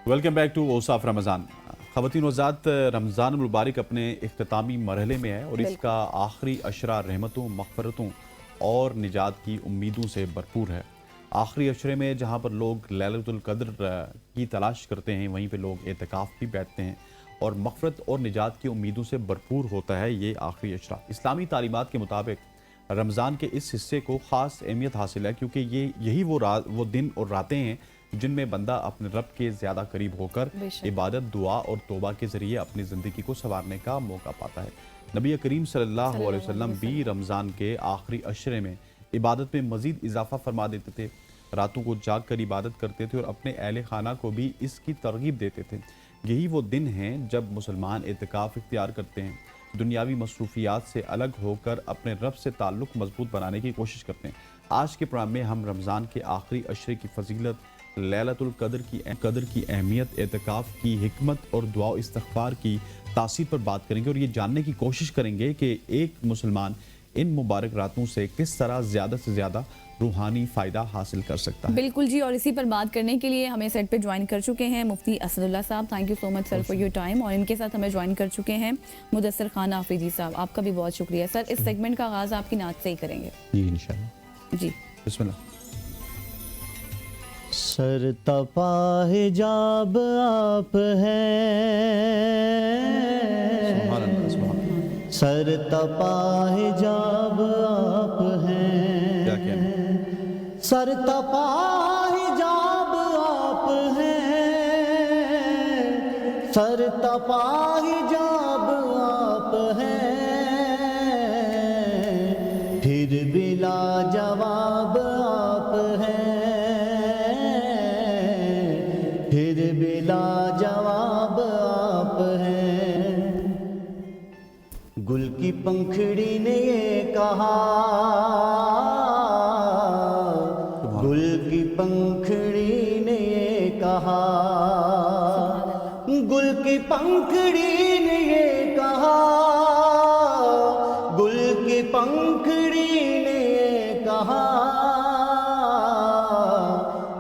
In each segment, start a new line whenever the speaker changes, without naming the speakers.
Welcome back to اوصاف رمضان۔ خواتین و حضرات، رمضان المبارک اپنے اختتامی مرحلے میں ہے اور اس کا آخری عشرہ رحمتوں، مغفرتوں اور نجات کی امیدوں سے بھرپور ہے۔ آخری عشرے میں جہاں پر لوگ لیلۃ القدر کی تلاش کرتے ہیں، وہیں پہ لوگ اعتکاف بھی بیٹھتے ہیں اور مغفرت اور نجات کی امیدوں سے بھرپور ہوتا ہے یہ آخری عشرہ۔ اسلامی تعلیمات کے مطابق رمضان کے اس حصے کو خاص اہمیت حاصل ہے، کیونکہ یہی وہ دن اور راتیں ہیں جن میں بندہ اپنے رب کے زیادہ قریب ہو کر عبادت، دعا اور توبہ کے ذریعے اپنی زندگی کو سنوارنے کا موقع پاتا ہے۔ نبی کریم صلی اللہ علیہ وسلم بھی رمضان کے آخری عشرے میں عبادت میں مزید اضافہ فرما دیتے تھے، راتوں کو جاگ کر عبادت کرتے تھے اور اپنے اہل خانہ کو بھی اس کی ترغیب دیتے تھے۔ یہی وہ دن ہیں جب مسلمان اعتکاف اختیار کرتے ہیں، دنیاوی مصروفیات سے الگ ہو کر اپنے رب سے تعلق مضبوط بنانے کی کوشش کرتے ہیں۔ آج کے پروگرام میں ہم رمضان کے آخری عشرے کی فضیلت، لیلۃ القدر کی اہمیت، اعتکاف کی حکمت اور دعا و استغفار کی تاثیر پر بات کریں گے اور یہ جاننے کی کوشش کریں گے کہ ایک مسلمان ان مبارک راتوں سے کس طرح زیادہ سے زیادہ روحانی فائدہ حاصل کر سکتا ہے۔
بالکل جی، اور اسی پر بات کرنے کے لیے ہمیں سیٹ پہ جوائن کر چکے ہیں مفتی اسد اللہ صاحب۔ Thank you so much sir for your time. اور ان کے ساتھ ہمیں جوائن کر چکے ہیں مدثر خان حافظی صاحب، آپ کا بھی بہت شکریہ سر۔ اس سیگمنٹ کا آغاز آپ کی نعت سے ہی کریں گے
جی انشاءاللہ۔
جی
بسم اللہ۔
سر تپا حجاب آپ ہیں،
سبحان اللہ، سبحان اللہ۔
سر تپا حجاب آپ ہیں،
کیا کہنا؟
سر تپا حجاب آپ ہیں، سر تپا حجاب آپ ہیں، پھر بلا جواب آپ ہیں، پھر بلا جواب آپ ہیں۔ گل کی پنکھڑی نے یہ کہا، گل کی پنکھڑی نے یہ کہا، گل کی پنکھڑی نے یہ کہا، گل کی پنکھڑی نے یہ کہا،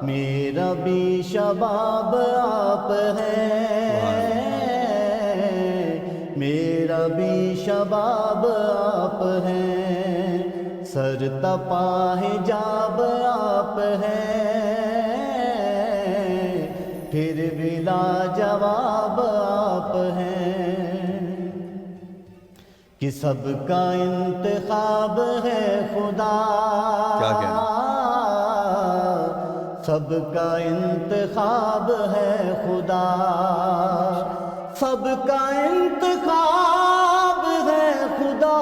میرا بھی شباب آپ ہیں، میرا بھی شباب آپ ہیں، سر تپا حجاب آپ ہیں، پھر بلا جواب آپ ہیں، کہ سب کا انتخاب ہے خدا،
کیا کہنا؟
سب کا انتخاب ہے خدا، سب کا انتخاب ہے خدا،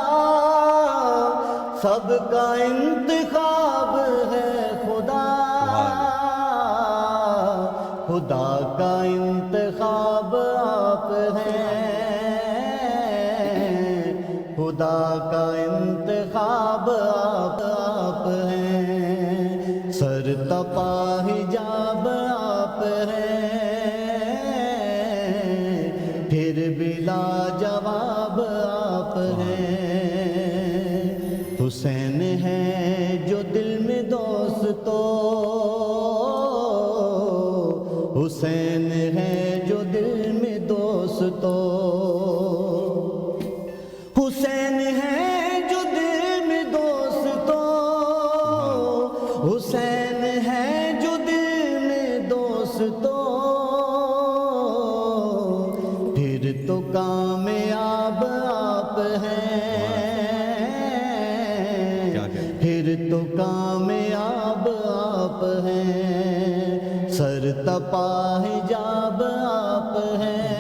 سب کا انتخاب ہے خدا، خدا کا انتخاب آپ ہیں، خدا کا انتخاب آپ ہیں، سر تپا حجاب آپ ہیں، پھر بلا جواب آپ ہیں، حسین ہے جو دل میں دوستو، حسین ہے جو دل میں دوستو، حسین ہے جو دل میں دوستو، حسین ہے جو دل میں دوستو، پھر تو کامیاب آپ ہیں، پھر تو کامیاب آپ ہیں، سر تپا حجاب آپ ہیں،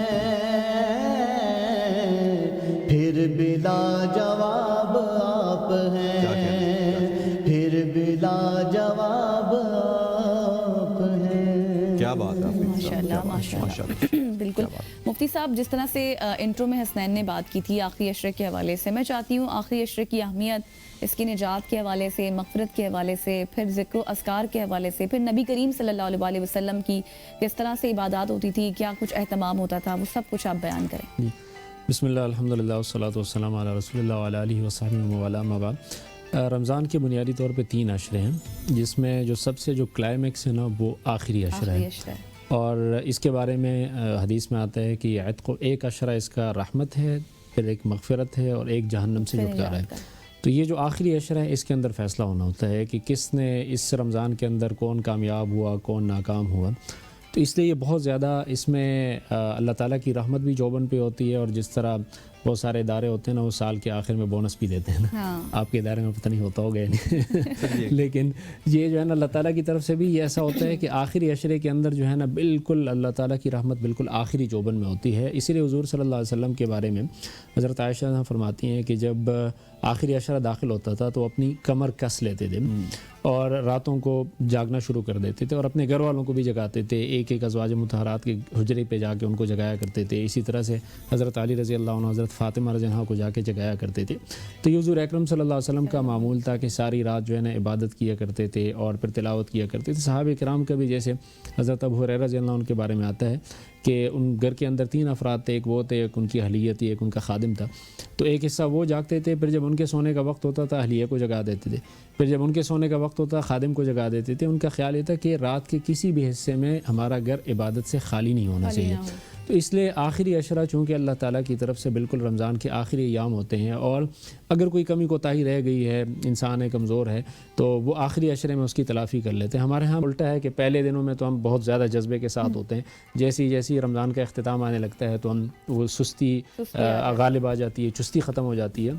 پھر بلا جواب آپ ہیں، پھر بلا جواب آپ ہیں۔
کیا بات ہے
ماشاءاللہ، ماشاءاللہ۔ بالکل مفتی صاحب، جس طرح سے انٹرو میں حسنین نے بات کی تھی آخری عشرے کے حوالے سے، میں چاہتی ہوں آخری عشرے کی اہمیت اس کی نجات کے حوالے سے، مغفرت کے حوالے سے، پھر ذکر و اذکار کے حوالے سے، پھر نبی کریم صلی اللہ علیہ وسلم کی کس طرح سے عبادات ہوتی تھی، کیا کچھ اہتمام ہوتا تھا، وہ سب کچھ آپ بیان کریں۔
بسم اللہ، الحمدللہ والصلاۃ والسلام علی رسول اللہ وعلی آلہ وصحبہ ومن والاه، اما بعد۔ رمضان کے بنیادی طور پہ 3 عشرے ہیں، جس میں جو سب سے جو کلائمیکس ہے نا وہ آخری عشرہ ہے۔ اور اس کے بارے میں حدیث میں آتا ہے کہ عتق ایک عشرہ اس کا رحمت ہے، پھر ایک مغفرت ہے، اور ایک جہنم سے چھٹکارا ہے۔ تو یہ جو آخری عشرہ ہے اس کے اندر فیصلہ ہونا ہوتا ہے کہ کس نے اس رمضان کے اندر کون کامیاب ہوا، کون ناکام ہوا۔ تو اس لیے یہ بہت زیادہ اس میں اللہ تعالیٰ کی رحمت بھی جوبن پہ ہوتی ہے، اور جس طرح بہت سارے ادارے ہوتے ہیں نا، وہ سال کے آخر میں بونس بھی دیتے ہیں نا۔ آپ کے ادارے میں پتہ نہیں ہوتا ہوگا نہیں لیکن یہ جو ہے نا اللہ تعالیٰ کی طرف سے بھی یہ ایسا ہوتا ہے کہ آخری عشرے کے اندر جو ہے نا بالکل اللہ تعالیٰ کی رحمت بالکل آخری جوبن میں ہوتی ہے۔ اسی لیے حضور صلی اللہ علیہ وسلم کے بارے میں حضرت عائشہ فرماتی ہیں کہ جب آخری عشرہ داخل ہوتا تھا تو اپنی کمر کس لیتے تھے اور راتوں کو جاگنا شروع کر دیتے تھے، اور اپنے گھر والوں کو بھی جگاتے تھے، ایک ایک ازواج مطہرات کے حجرے پہ جا کے ان کو جگایا کرتے تھے۔ اسی طرح سے حضرت علی رضی اللہ عنہ، حضرت فاطمہ رضی اللہ عنہ کو جا کے جگایا کرتے تھے۔ تو یہ حضور اکرم صلی اللہ علیہ وسلم کا معمول تھا کہ ساری رات جو ہے نا عبادت کیا کرتے تھے اور پھر تلاوت کیا کرتے تھے۔ صحابہ کرام کا بھی، جیسے حضرت ابو ہریرہ رضی اللہ عنہ کے بارے میں آتا ہے کہ ان گھر کے اندر 3 افراد تھے، ایک وہ تھے، ایک ان کی اہلیہ تھی، ایک ان کا خادم تھا۔ تو ایک حصہ وہ جاگتے تھے، پھر جب ان کے سونے کا وقت ہوتا تھا اہلیہ کو جگا دیتے تھے، پھر جب ان کے سونے کا وقت ہوتا خادم کو جگا دیتے تھے۔ ان کا خیال یہ تھا کہ رات کے کسی بھی حصے میں ہمارا گھر عبادت سے خالی نہیں ہونا چاہیے۔ تو اس لیے آخری عشرہ چونکہ اللہ تعالیٰ کی طرف سے بالکل رمضان کے آخری ایام ہوتے ہیں، اور اگر کوئی کمی کوتاہی رہ گئی ہے، انسان ہے کمزور ہے، تو وہ آخری عشرے میں اس کی تلافی کر لیتے ہیں۔ ہمارے ہاں الٹا ہے کہ پہلے دنوں میں تو ہم بہت زیادہ جذبے کے ساتھ ہوتے ہیں، جیسی رمضان کا اختتام آنے لگتا ہے تو ہم وہ سستی غالب آ جاتی ہے، چستی ختم ہو جاتی ہے۔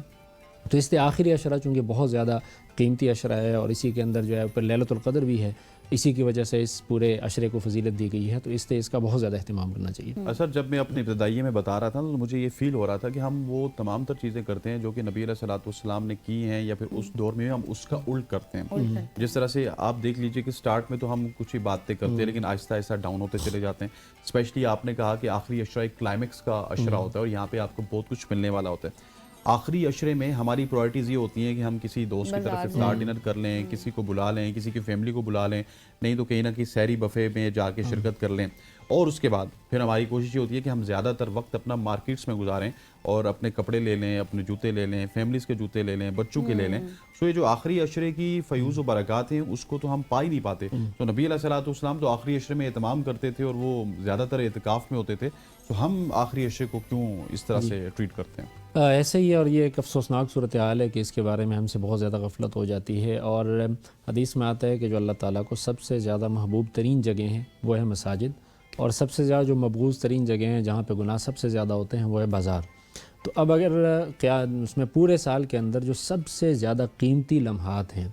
تو اس لیے آخری عشرہ چونکہ بہت زیادہ قیمتی عشرہ ہے، اور اسی کے اندر جو ہے اوپر لیلۃ القدر بھی ہے، اسی کی وجہ سے اس پورے عشرے کو فضیلت دی گئی ہے، تو اس لیے اس کا بہت زیادہ اہتمام کرنا چاہیے۔
سر، جب میں اپنے ابتدائیے میں بتا رہا تھا تو مجھے یہ فیل ہو رہا تھا کہ ہم وہ تمام تر چیزیں کرتے ہیں جو کہ نبی علیہ الصلوۃ والسلام نے کی ہیں، یا پھر اس دور میں ہم اس کا الٹ کرتے ہیں۔ جس طرح سے آپ دیکھ لیجئے کہ سٹارٹ میں تو ہم کچھ ہی باتیں کرتے ہیں، لیکن آہستہ آہستہ ڈاؤن ہوتے چلے جاتے ہیں۔ اسپیشلی آپ نے کہا کہ آخری عشرہ ایک کلائمیکس کا عشرہ ہوتا ہے، اور یہاں پہ آپ کو بہت کچھ ملنے والا ہوتا ہے۔ آخری عشرے میں ہماری پرائرٹیز یہ ہوتی ہیں کہ ہم کسی دوست کی طرف افطار ڈنر کر لیں، کسی کو بلا لیں، کسی کی فیملی کو بلا لیں، نہیں تو کہیں نہ کہیں سحری بفے میں جا کے شرکت کر لیں، اور اس کے بعد پھر ہماری کوشش یہ ہوتی ہے کہ ہم زیادہ تر وقت اپنا مارکیٹس میں گزاریں اور اپنے کپڑے لے لیں، اپنے جوتے لے لیں، فیملیز کے جوتے لے لیں، بچوں کے لے لیں۔ سو یہ جو آخری عشرے کی فیوز و برکات ہیں اس کو تو ہم پا ہی نہیں پاتے۔ تو نبی علیہ الصلوۃ والسلام تو آخری عشرے میں اہتمام کرتے تھے، اور وہ زیادہ تر اعتکاف میں ہوتے تھے، تو ہم آخری عشرے کو کیوں اس طرح سے ٹریٹ کرتے ہیں؟
ایسے ہی ہے، اور یہ ایک افسوسناک صورتحال ہے کہ اس کے بارے میں ہم سے بہت زیادہ غفلت ہو جاتی ہے۔ اور حدیث میں آتا ہے کہ جو اللہ تعالیٰ کو سب سے زیادہ محبوب ترین جگہیں ہیں وہ ہے مساجد، اور سب سے زیادہ جو مبغوض ترین جگہیں ہیں جہاں پہ گناہ سب سے زیادہ ہوتے ہیں وہ ہے بازار۔ تو اب اگر کیا اس میں پورے سال کے اندر جو سب سے زیادہ قیمتی لمحات ہیں،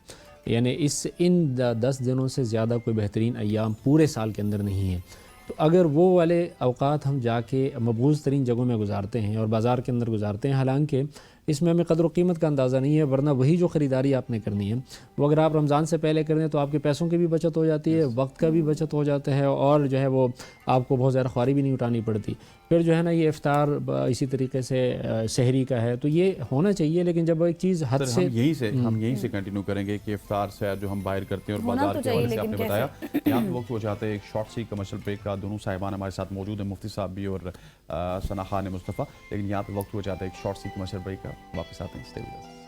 یعنی ان 10 دنوں سے زیادہ کوئی بہترین ایام پورے سال کے اندر نہیں ہیں، تو اگر وہ والے اوقات ہم جا کے مبغوض ترین جگہوں میں گزارتے ہیں اور بازار کے اندر گزارتے ہیں، حالانکہ اس میں ہمیں قدر و قیمت کا اندازہ نہیں ہے، ورنہ وہی جو خریداری آپ نے کرنی ہے وہ اگر آپ رمضان سے پہلے کر دیں تو آپ کے پیسوں کی بھی بچت ہو جاتی ہے، وقت کا بھی بچت ہو جاتا ہے، اور جو ہے وہ آپ کو بہت زیادہ خواری بھی نہیں اٹھانی پڑتی۔ پھر جو ہے نا یہ افطار اسی طریقے سے سحری کا ہے، تو یہ ہونا چاہیے، لیکن جب ایک چیز حد سے
ہم یہیں سے کنٹینیو کریں گے کہ افطار سے جو ہم باہر کرتے ہیں اور بازار کے حوالے سے آپ نے بتایا، یہاں پہ وقت ہو جاتا ہے ایک شارٹ سی کمرشل بریک کا۔ دونوں صاحبان ہمارے ساتھ موجود ہیں، مفتی صاحب بھی اور ثنا خان مصطفیٰ، لیکن یہاں پہ وقت ہو جاتا ہے ایک شارٹ سی کمرشل بریک کا۔ واپس آتے ہیں، اسٹے ود اس۔